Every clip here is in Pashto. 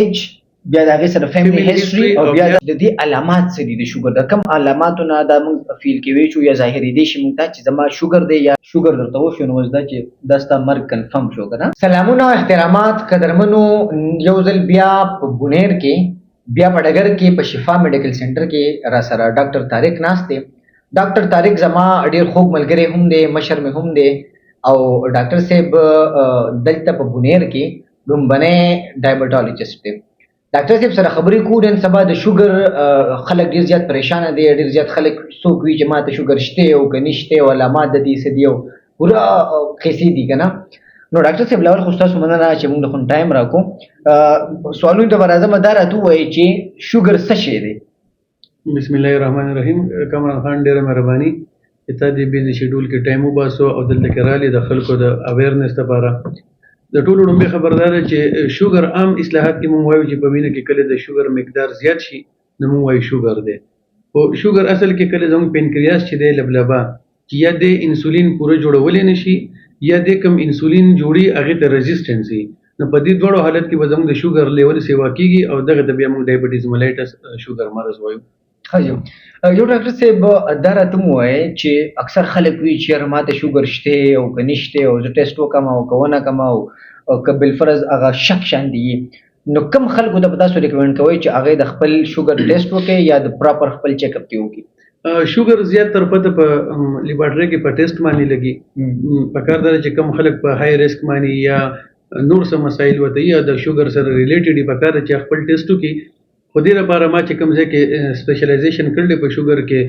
ایج بیا د هغې سره فیملی هیسټري او بیا د دې علامات څه دي د شوګر د کوم علاماتو نه دا موږ فیل کوی شو یا ظاهرېدی شي موږ ته چې زما شوګر دی یا شوګر درته وشو نو اوس دا چې دا ستا مرګ کنفرم شو که نه. سلامونه او احترامات قدرمنو، یو ځل بیا په بونیر کې بیا په ډګر کې په شفا میډیکل سنټر کې را سره ډاکټر طارق ناست دی. ډاکټر طارق زما ډېر خوږ ملګری هم دی، مشر مې هم دی او ډاکټر صاحب دلته په بونیر کې لومبنی ډایبټالوجسټ دی. ډاکټر صاحب سره خبرې کوو نن سبا د شوګر خلک ډېر زیات پریشانه دي، ډېر زیات خلک څوک وي چې ما ته شوګر شته او که نشته او علامات د دې څه دي او پوره قصې دي که نه. نو ډاکټر صاحب لاول خو ستاسو مننه چې موږ له خو ټایم راکړو. سوالونو ته به راځم، دا راته ووایي چې شوګر څه شی دی؟ بسم الله الرحمن الرحیم. کامران خان ډېره مهرباني چې تا دې بیزي شیډول کې ټایم وباسو او دلته کې رالې د خلکو د اویرنس لپاره. د ټولو لومړی خبردار چې شوګر عام اصطلاحات کې موږ وایو چې په وینه کې کله د شوګر مقدار زیات شي نو موږ وایو شوګر دی. خو شوګر اصل کې کله زموږ پینکریاس چې دی لبلبه چې یا د انسولین پوره جوړولی نه شي یا د کم انسولین جوړي هغې ته رزسټنس وي، نو په دې دواړو حالت کې به زموږ د شوګر لیول سیوا کیږي او دغه ته بیا موږ ډایبټیز ملایټس شوګر مرض وایو. یو ډاکټر صاحب دا راته ووایي چې اکثر خلک وایي چې یاره ما ته شوګر شته او که نشته او زه ټیسټ وکړم او که ونه کړم او که بالفرض هغه شک شانتې وي، نو کوم خلکو ته به تاسو ریکمنډ کوئ چې هغې د خپل شوګر ټیسټ وکړي یا د پراپر خپل چیک اپ دې وکړي؟ شوګر زیات تر پته په لیبارټري کې په ټیسټ باندې لګي. پکار دا چې کوم خلک په های ریسک باندې یا نور څه مسایل وته یا د شوګر سره ریلیټډ دي پکار چې خپل ټیسټ وکړي. خو دې لپاره ما چې کوم ځای کې سپیشلایزیشن کړی په شوګر کې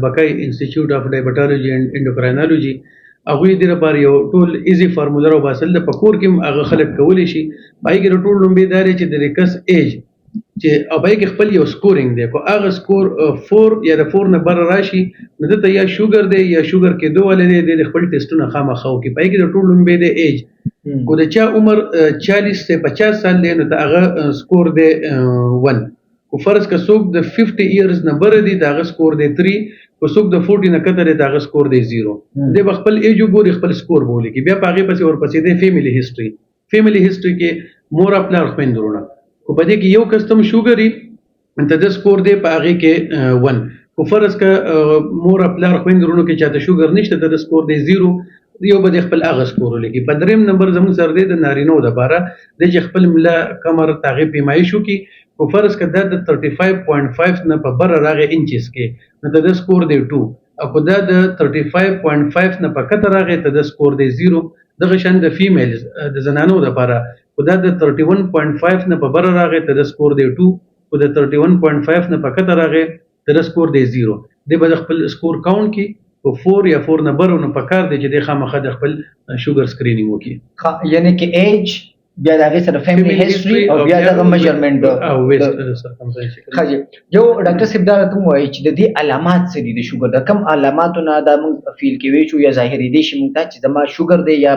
بقای انسټیټیوټ اف ډایبټالوجي اینډ انډوکراینالوجي، هغوی دې لپاره یو ټول ایزي فارموله راوباسل د په کور کې هم هغه خلک کولی شي. هغې کې د ټول لومړی دا دی چې د ریکس ایج چې او هغې کې خپل یو سکورینګ دی، خو هغه سکور 4 یا د 4 نه بره راشي نو دلته یا شوګر دی یا شوګر کېدو والی دی، د خپل ټیسټونه خامخا وکړي. په هغې کې د ټول لومړی دی ایج. خو د چا عمر 40 سے 50 سال دی نو د هغه سکور دی 1. خو فرض که څوک د 50 ایئرز نه بره دي د هغه سکور دی 3. خو څوک د 40 نه کته دی د هغه سکور دی 0. دی به خپل ایج وګوري، خپل سکور به ولیکي. بیا په هغې پسې ورپسې دی فیملی هسټري. فیملی هسټري کې مور پلار خویندرونه، خو په دې کې یو کس ته هم شوګر وي ته د سکور دی په هغې کې 1. خو فرض که مور پلار خویندرونو کې چاته شوګر نشته ته د سکور دی 0، یو به د خپل هغه سکور ولیکي. په 3م نمبر زموږ سره دی د نارینو دپاره دی چې خپل ملا کمر ته هغې پیمایش وکړي. خو فرض که دا د 35.5 نه په بره راغی انچز کې نو ته د سکور دی 2، او که دا د 35.5 نه په کته راغی ته د سکور دی 0. دغه شان د فیمیلز د زنانو دپاره خو دا د 31.5 نه په بره راغی ته د سکور دی 2، خو د 31.5 نه په کته راغی ته د سکور دی 0. دی به د خپل سکور کاونټ کې په 4 یا 4 نه بره نو په کار دی چې دی خامخا د خپل شوګر سکرینینګ وکړي. یعنی کې ایج بیا د هغې سره فیملی هسټري او بیا دغه میجرمنټ. یو ډاکټر صاحب دا راته ووایي چې د دې علامات څه دي د شوګر؟ د کوم علاماتو نه دا موږ فیل کوی شو یا ظاهرېدی شي موږ ته چې زما شوګر دی یا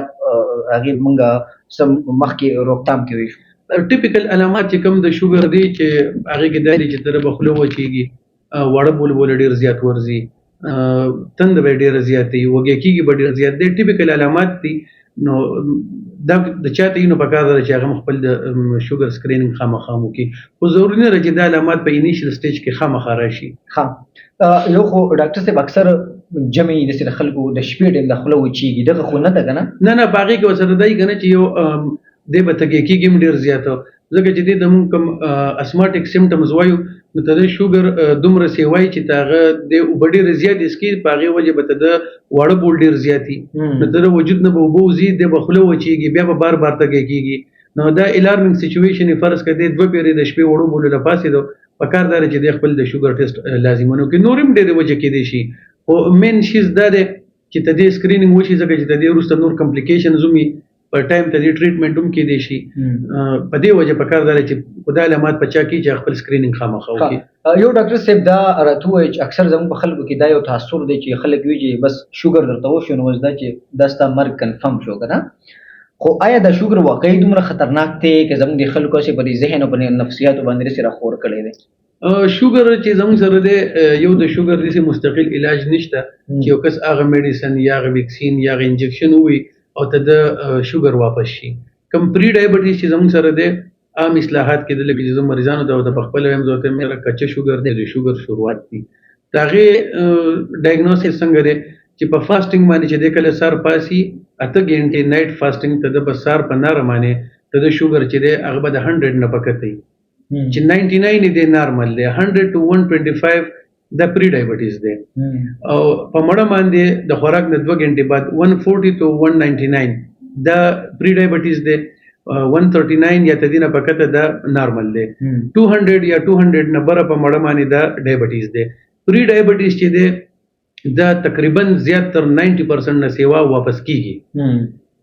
هغې موږ څه مخکې روکتام کوی شو؟ ټیپیکل علامات چې کوم د شوګر دی چې هغې کې دا دی چې تره به خوله وچېږي، واړه بول ډېر زیات ورځي، تند به ډېره زیات وي، وږی کېږي به ډېر زیات دی. ټیپیکل علامات دي. نو دا د چا ته نو پکار ده چې هغه خپل د شوګر سکرینینګ خامخا وکړي. خو ضروري نه ده چې دا علامات په انیشل سټیج کې خامخا راشي. یو خو ډاکټر صاحب اکثر جمعي داسې د خلکو د شپې ډېر د خوله وچېږي، دغه خو نه ده که نه؟ نه په هغې کې ورسره دی که نه چې یو دی به تږی کېږي هم ډېر زیاته، ځکه چې دی د مونږ کوم اسماټیک سیمټمز وایو نو ته د شوګر دومره سیوای چې ته هغه د اوبه ډېرې زیاتې څښي، په هغې وجې به ته د واړه بول ډېر زیات وي نو ته د وجود نه به اوبه وځي، دی به خوله وچېږي، بیا به بار بار تږی کېږي. نو دا الارمینګ سچویشن فرض کړه دی 2 پیرې د شپې وړو بولو نه پاسېدو، پکار دا چې دی خپل د شوګر ټیسټ لازمانه وکړي. نور هم ډېرې وجې کېدی شي، خو مین شیز دا دی چې ته دې سکرینینګ وشي، ځکه چې د دې وروسته نور کمپلیکیشنز هم په ټایم ته دې ټریټمنټ هم کېدی شي. په دې وجه پکار دا چې خدای علامات په چا کې چې خپل سکرینینګ خامخا وکړي. یو ډاکټر صاحب دا راته ووایي چې اکثر زموږ په خلکو کې دا یو تاثر دی چې خلک وایي چې بس شوګر درته وشو نو اوس دا چې دا ستا مرګ کنفرم شو که نه. خو آیا دا شوګر واقعي دومره خطرناک دی که زموږ د خلکو هسې په دې ذهن او په نفسیاتو باندې داسې راخور کړی دی؟ شوګر چې زموږ سره دی، یو د شوګر داسې مستقل علاج نشته چې یو کس هغه میډیسن یا هغه ویکسین یا هغه انجکشن ووي او ته د شوګر واپس شي. کم پری ډایبټیز چې زموږ سره دی عام اصلاحات کېدل چې زه مریضانو ته د خپل ویم زه ته مې کچه شوګر دی د شوګر شروعات دي دا غي ډایګنوسس څنګه دی چې په فاسټینګ باندې چې د کله سر پاسي اته غنټې نایټ فاسټینګ ته د بسار په نار باندې ته د شوګر چې دی هغه به د 100 نه پکته چې 99 دی نارمل دی 100 to 125 د پری ډایبټیز دی او په مړه باندې د خوراک نه 2 غنټې بعد 140 to 199 د پری ډایبټیز دی 139 یا تدینه پکته د نارمل دی 200 یا 200 نه بره په مړه باندې د ډایبټیز دی پری ډایبټیز چې دی دا تقریبا زیات تر 90% نه سیوا واپس کیږي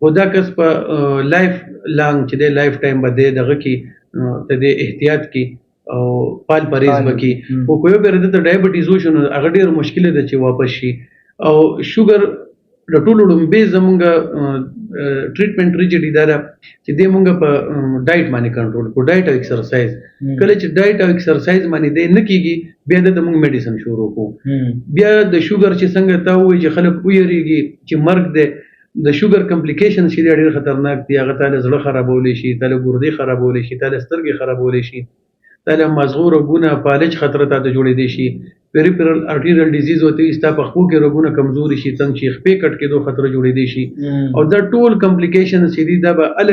خو دا کس په لایف لانګ چې دی لایف ټایم باندې دغه کې ته د احتیاط کې او پال پرهیز وکي او کوی به د ډایبټیز وشو هغه ډیر مشکل ده چې واپس شي او شوګر د ټولو لومبه زمونږ ټریټمنټ ریجډي دا چې د مونږ په ډایټ باندې کنټرول کو ډایټ او ایکسرسایز کله چې ډایټ او ایکسرسایز باندې د نه کیږي بیا د مونږ میډیسن شروع کو بیا د شوګر چې څنګه تا وایي چې خلک ویریږي چې مرګ دی د شوګر کمپلیکیشنز چې ډېر خطرناک دي هغه تعالی زړه خرابولی شي تعالی ګردې خرابولی شي تعالی سترګې خرابولی شي تعالی مزغو رګونه فالج خطر ته جوړېدي شي پیریفرل ارټریل ډیزیز وته استا په خو کې رګونه کمزوري شي څنګه چې خپې کټ کې دوه خطر جوړېدي شي او دا ټول کمپلیکیشنز چې دي دا به ال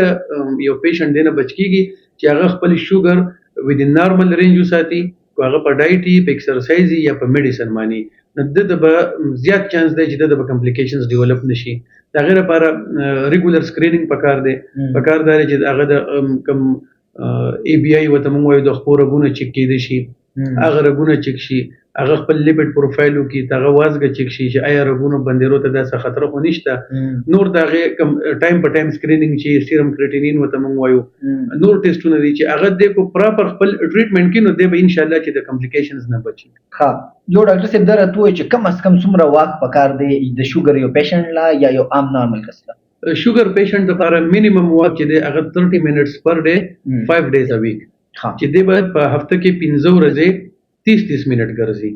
یو پیشنټ دینه بچ کیږي چې هغه خپل شوګر ودین نارمل رینج وساتي هغه په ډایټ په ایکسرسایز یا په میډیسن باندې د به زیات چانس دی چې د کمپلیکیشنز ډیولپ نشي دا غیر لپاره ریګولر سکرینینګ پکار دی پکار دی چې هغه د کم ای بی آی وته موږ وایو د خپل رګونه چک کېدي شي هغه رګونه چک شي هغه خپل لیپټ پروفایل کې تاغه وازګه چک شي چې آیا رګونه بندیرو ته د څه خطر خو نشته نور دا غي کم ټایم په ټایم سکرینینګ چې سیرم کرټینین وته موږ وایو نور ټیسټونه دي چې هغه د کو پراپر خپل ټریټمنټ کې نو دی به ان شاء الله چې د کمپلیکیشنز نه بچي ها یو ډاکټر صاحب درته وایي چې کم از کم څومره واک پکار دی د شوګر یو پیشنټ لا یا یو عام نارمل کس لا شوګر پیشنټ لپاره مینیمم واک چې دی هغه 30 منټس پر ډے 5 ډیز ا ویک چې دی په هفته کې 15 ورځې 30 منټ ګرځي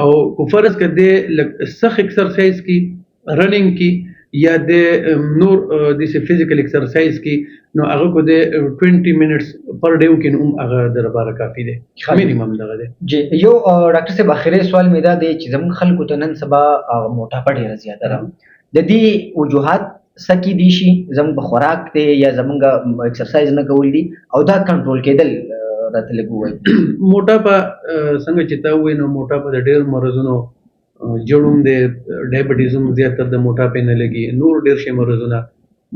او کو فرض کده سخت ایکسرسایز کی رننګ کی یا د نور د فزیکل ایکسرسایز کی نو هغه کو د 20 منټس پر ډے کې نو هغه د لپاره کافی دی مینیمم دغه دی جی یو ډاکټر صاحب اخیری سوال مې دا دی چې زموږ خلکو ته نن سبا موټاپه ډیره زیاته ده د دې وجوهات سکی دي شي زموږ خوراک ته یا زموږ ایکسرسایز نه کول دي او دا کنټرول کېدل راته لګوي موټاپه څنګه چې تا وې نو موټاپه د ډېر مرزونو جوړوم دی ډایبټیزم زیاتره د موټاپه نه لګي نور ډېر شي مرزونه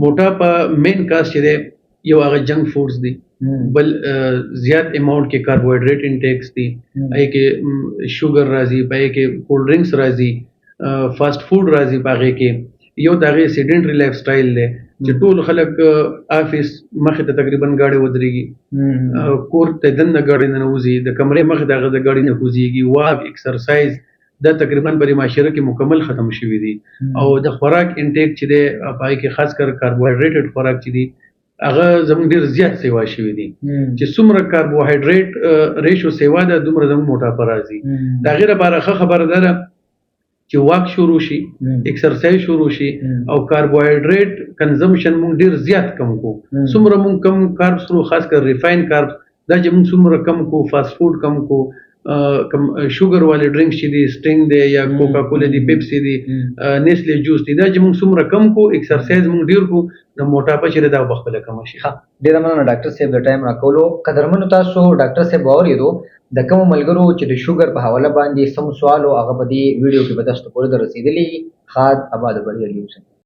موټاپه مین کاز چې دی یو هغه جنک فوډز دي بل زیات اماونٹ کې کاربوهایډریټ انټیکس دي اې کې شوګر راځي پای کې کولډ ډرینکس راځي فاست فود راځي باغې کې یو دغه سیډنټری لایف سټایل دی چې ټول خلک افیس مخه ته تقریبا گاډي ودرېږي کور ته دنه گاډي نه وځي د کمرې مخه دغه د گاډي نه وځيږي واک ایکسرسایز دا تقریبا په معاشره کې مکمل ختم شوی دی او د خوراک انټیک چې دی پای کې خاص کر کاربوهایډریټ خوراک چې دی هغه زموږ ډیر زیات سیوا شوی دی چې څومره کاربوهایډریټ ریشو سیوا ده دومره زموږ موټاپه راځي دا غیر لپاره خبره ده چې واک شروع شي ایکسرسایز شروع شي او کاربوهایډریټ کنزمپشن مونږ ډیر زیات کم کو څومره مونږ کم کاربس رو خاص کر ریفاین کاربس دا چې مونږ څومره کم کو فاست فود کم کو کم شوګر والے ډرینکس چې دي سټینګ دی یا کوکا کولا دی پیپسي دی نیسلې جوس دی دا چې مونږ څومره کم کو ایکسرسایز مونږ ډیر کو نو موټاپه چې دا بخپله کم شي ډیر مننه ډاکټر صاحب د ټایم راکولو قدرمنو تاسو ډاکټر صاحب اوریدو د کوم ملګرو چې د شوګر په حواله باندې سم سوال او هغه په دې ویډیو کې به تاسو پورې درسیدلی خاد آباد بری علی حسین